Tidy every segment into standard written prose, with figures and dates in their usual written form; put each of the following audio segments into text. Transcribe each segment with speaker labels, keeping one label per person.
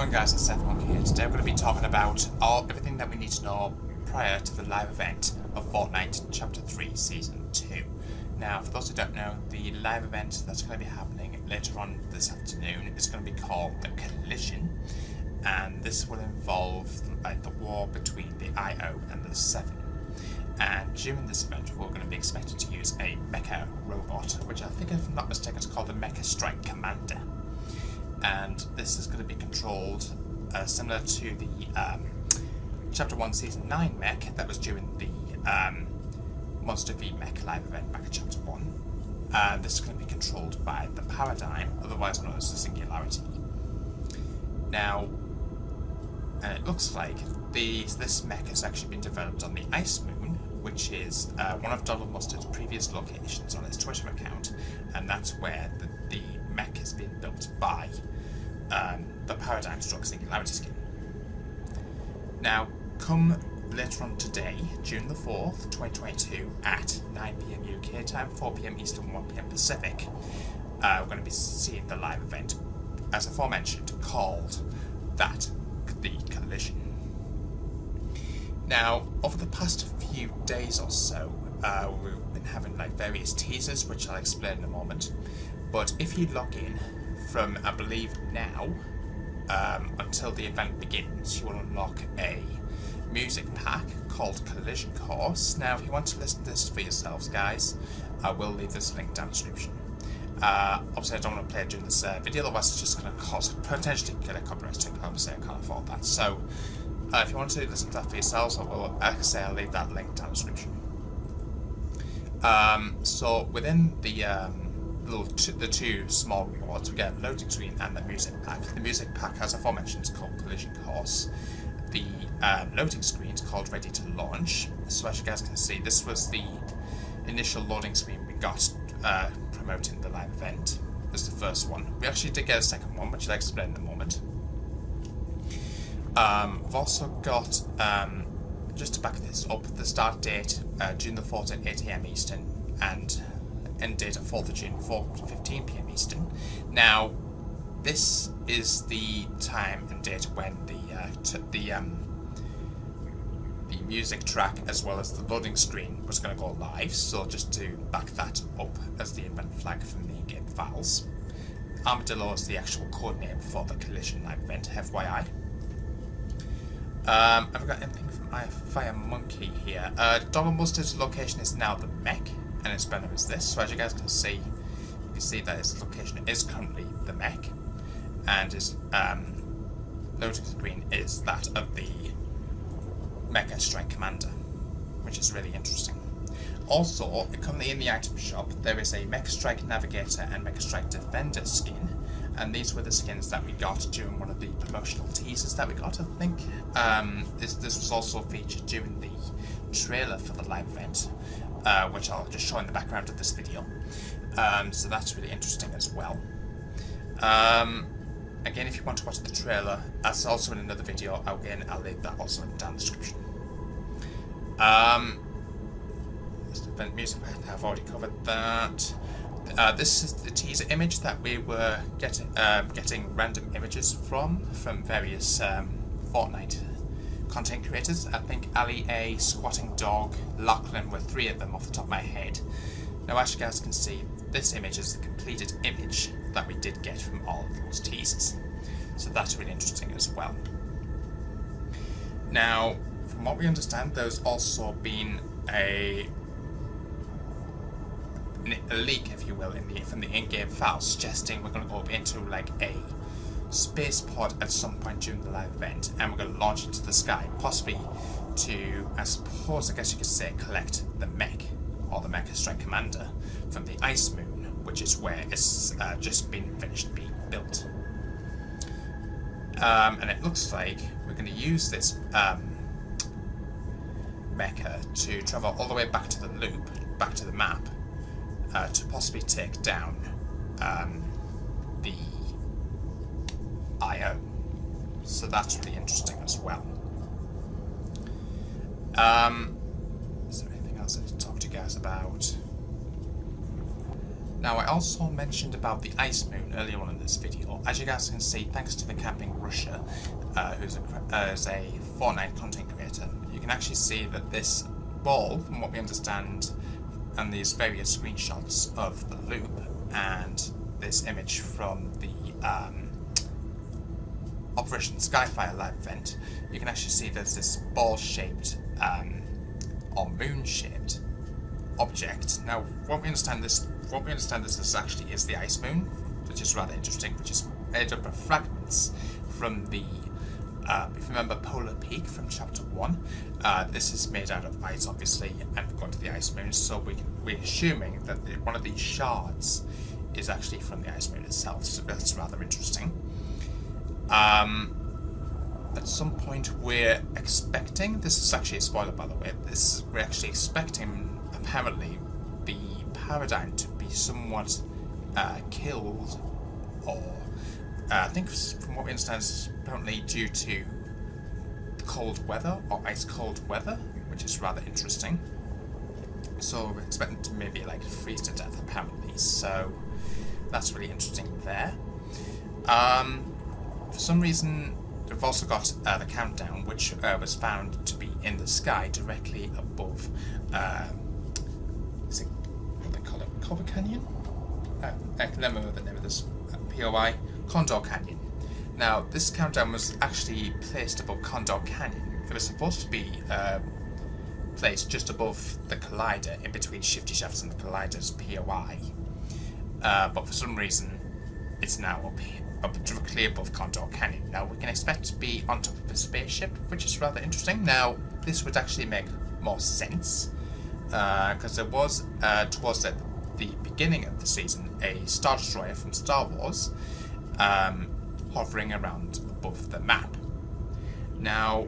Speaker 1: on guys, it's Monkey here. Today we're going to be talking about everything that we need to know prior to the live event of Fortnite Chapter 3 Season 2. Now, for those who don't know, the live event that's going to be happening later on this afternoon is going to be called the Collision, and this will involve the war between the IO and the 7. And during this event we're going to be expected to use a mecha robot, which I think, if I'm not mistaken, is called the Mecha Strike Commander. And this is going to be controlled similar to the Chapter 1 Season 9 mech that was during the Monster v Mech live event back in Chapter 1. This is going to be controlled by the Paradigm, otherwise known as the Singularity. Now, it looks like this mech has actually been developed on the Ice Moon, which is one of Donald Mustard's previous locations on his Twitter account, and that's where the mech has been built by the Paradigm Stroke Singularity skin. Now, come later on today, June the 4th, 2022, at 9 PM UK time, 4 PM Eastern, 1 PM Pacific, we're going to be seeing the live event, as aforementioned, called the Collision. Now, over the past few days or so, we've been having various teasers, which I'll explain in a moment. But if you log in from, I believe, now until the event begins, you will unlock a music pack called Collision Course. Now, if you want to listen to this for yourselves, guys, I will leave this link down the description. Obviously, I don't want to play it during this video, otherwise it's just going to potentially get a copyright strike. Obviously, I can't afford that. So, if you want to listen to that for yourselves, I'll leave that link down the description. So, within the two small rewards, we get a loading screen and the music pack. The music pack, as aforementioned, is called Collision Course. The loading screen is called Ready to Launch. So as you guys can see, this was the initial loading screen we got promoting the live event. This is the first one. We actually did get a second one, which I'll explain in a moment. We've also got, just to back this up, the start date, June the 4th at 8 AM Eastern, and end date at 4th of June, 15 PM Eastern. Now, this is the time and date when the music track as well as the loading screen was going to go live, so just to back that up as the event flag from the in-game files. Armadillo is the actual code name for the Collision live event, FYI. Have I got anything from Fire Monkey here? Donald Mustard's location is now the mech, and its banner is this. So as you guys can see, you can see that its location is currently the mech, and his loading screen is that of the Mecha Strike Commander, which is really interesting. Also, currently in the item shop, there is a Mecha Strike Navigator and Mecha Strike Defender skin, and these were the skins that we got during one of the promotional teasers that we got, I think. This was also featured during the trailer for the live event, which I'll just show in the background of this video. So that's really interesting as well. Again, if you want to watch the trailer, that's also in another video. Again, I'll leave that also down the description. Event music, I've already covered that. This is the teaser image that we were getting random images from various Fortnite content creators. I think Ali A, Squatting Dog, Lachlan were 3 of them off the top of my head. Now, as you guys can see, this image is the completed image that we did get from all of those teasers. So that's really interesting as well. Now, from what we understand, there's also been a leak, if you will, from the in-game file suggesting we're going to go up into a space pod at some point during the live event, and we're going to launch into the sky, possibly to, I guess you could say, collect the mech, or the Mecha Strike Commander, from the Ice Moon, which is where it's just been finished being built. And it looks like we're going to use this mecha to travel all the way back to the loop, back to the map, to possibly take down the IO. So that's really interesting as well. Is there anything else I need to talk to you guys about? Now, I also mentioned about the ice moon earlier on in this video. As you guys can see, thanks to the Camping Russia, who's a Fortnite content creator, you can actually see that this ball, from what we understand, and these various screenshots of the loop, and this image from the Operation Skyfire live event, you can actually see there's this ball-shaped or moon-shaped object. Now, what we understand this actually is the ice moon, which is rather interesting, which is made up of fragments from the, if you remember Polar Peak from Chapter 1, this is made out of ice, obviously, and we've gone to the ice moon, so we're assuming that one of these shards is actually from the ice moon itself, so that's rather interesting. At some point we're expecting, this is actually a spoiler by the way, we're actually expecting apparently the paradigm to be somewhat killed, or I think from what we understand it's apparently due to cold weather or ice cold weather, which is rather interesting. So we're expecting to maybe like freeze to death apparently, so that's really interesting there. For some reason we've also got the countdown, which was found to be in the sky directly above is it, what do they call it, Cover Canyon? I can remember the name of this POI, Condor Canyon. Now this countdown was actually placed above Condor Canyon. It was supposed to be placed just above the collider, in between Shifty Shafts and the collider's POI, but for some reason it's now up directly above Condor Canyon. Now we can expect to be on top of a spaceship, which is rather interesting. Now this would actually make more sense because there was towards the beginning of the season a Star Destroyer from Star Wars hovering around above the map. Now,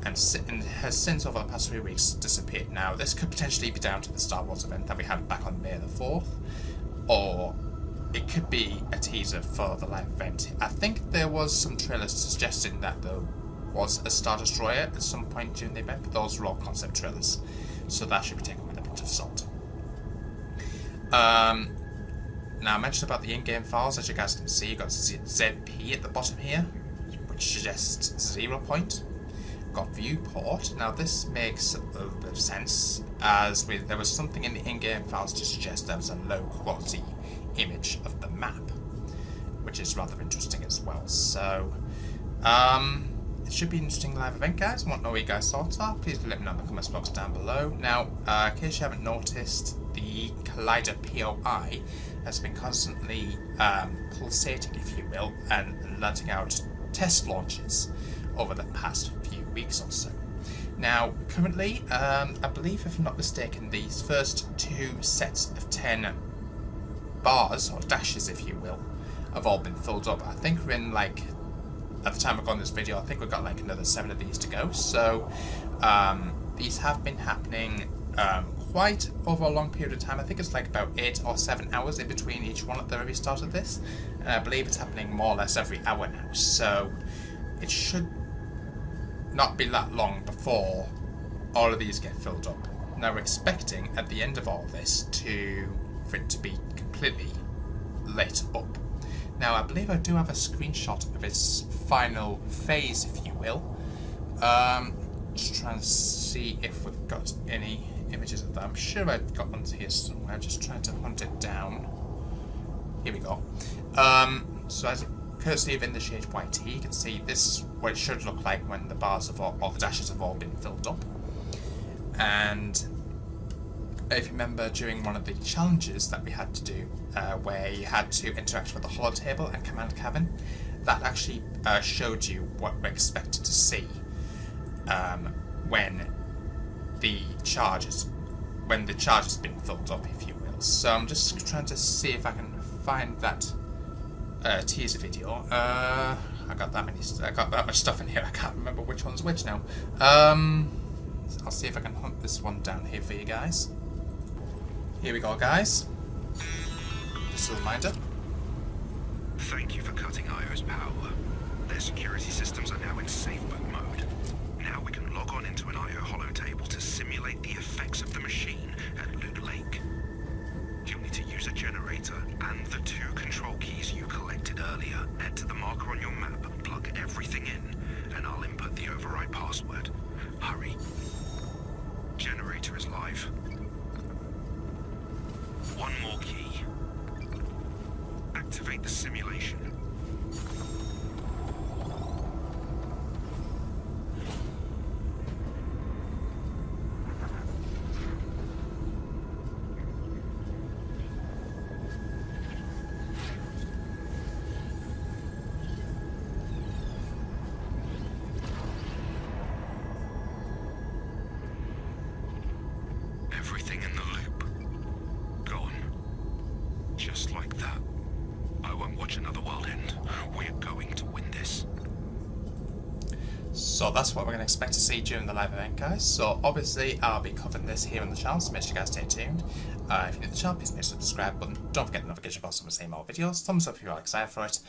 Speaker 1: and has since over the past 3 weeks disappeared. Now this could potentially be down to the Star Wars event that we had back on May the 4th, or it could be a teaser for the live event. I think there was some trailers suggesting that there was a Star Destroyer at some point during the event, but those were all concept trailers, so that should be taken with a pinch of salt. Now I mentioned about the in-game files. As you guys can see, you've got ZP at the bottom here, which suggests 0 point. Got viewport. Now this makes a little bit of sense, as there was something in the in-game files to suggest there was a low quality image of the map, which is rather interesting as well. So it should be an interesting live event, guys. I want to know what you guys' thoughts are. Please let me know in the comments box down below. Now, in case you haven't noticed, the Collider POI has been constantly pulsating, if you will, and letting out test launches over the past few weeks or so. Now, currently, I believe, if I'm not mistaken, these first 2 sets of 10 bars, or dashes if you will, have all been filled up. I think we're in, like, at the time of recording this video, I think we've got like another 7 of these to go. So these have been happening quite over a long period of time. I think it's like about 8 or 7 hours in between each one at the very start of this, and I believe it's happening more or less every hour now, so it should not be that long before all of these get filled up. Now we're expecting at the end of all this for it to be completely lit up. Now I believe I do have a screenshot of its final phase, if you will. Just trying to see if we've got any images of that. I'm sure I've got one here somewhere. Just trying to hunt it down. Here we go. So as courtesy of In the Shade YT, you can see this is what it should look like when the bars of all the dashes have all been filled up. And if you remember, during one of the challenges that we had to do, where you had to interact with the holotable and command cabin, that actually showed you what we're expected to see when the charge has been filled up, if you will. So I'm just trying to see if I can find that teaser video. I got that much stuff in here. I can't remember which one's which now. I'll see if I can hunt this one down here for you guys. Here we go, guys. Just a reminder.
Speaker 2: Thank you for cutting IO's power. Their security systems are now in safe boot mode. Now we can log on into an IO holotable to simulate the effects of the machine at Loot Lake. You'll need to use a generator And the 2 control keys you collected earlier. Head to the marker on your map, plug everything in, and I'll input the override password. Hurry. Generator is live. One more key. Activate the simulation. Everything in the loop. Gone. Just like that. I won't watch another world end. We're going to win this.
Speaker 1: So that's what we're going to expect to see during the live event, guys. So obviously I'll be covering this here on the channel, so make sure you guys stay tuned. If you're new to the channel, please make sure to subscribe button. Don't forget the notification bell so we see more videos. Thumbs up if you're excited for it.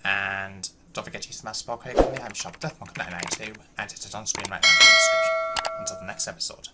Speaker 1: And don't forget to use the Master Spell code on the item shop, DeathMonk992, and hit it on screen right now in the description. Until the next episode.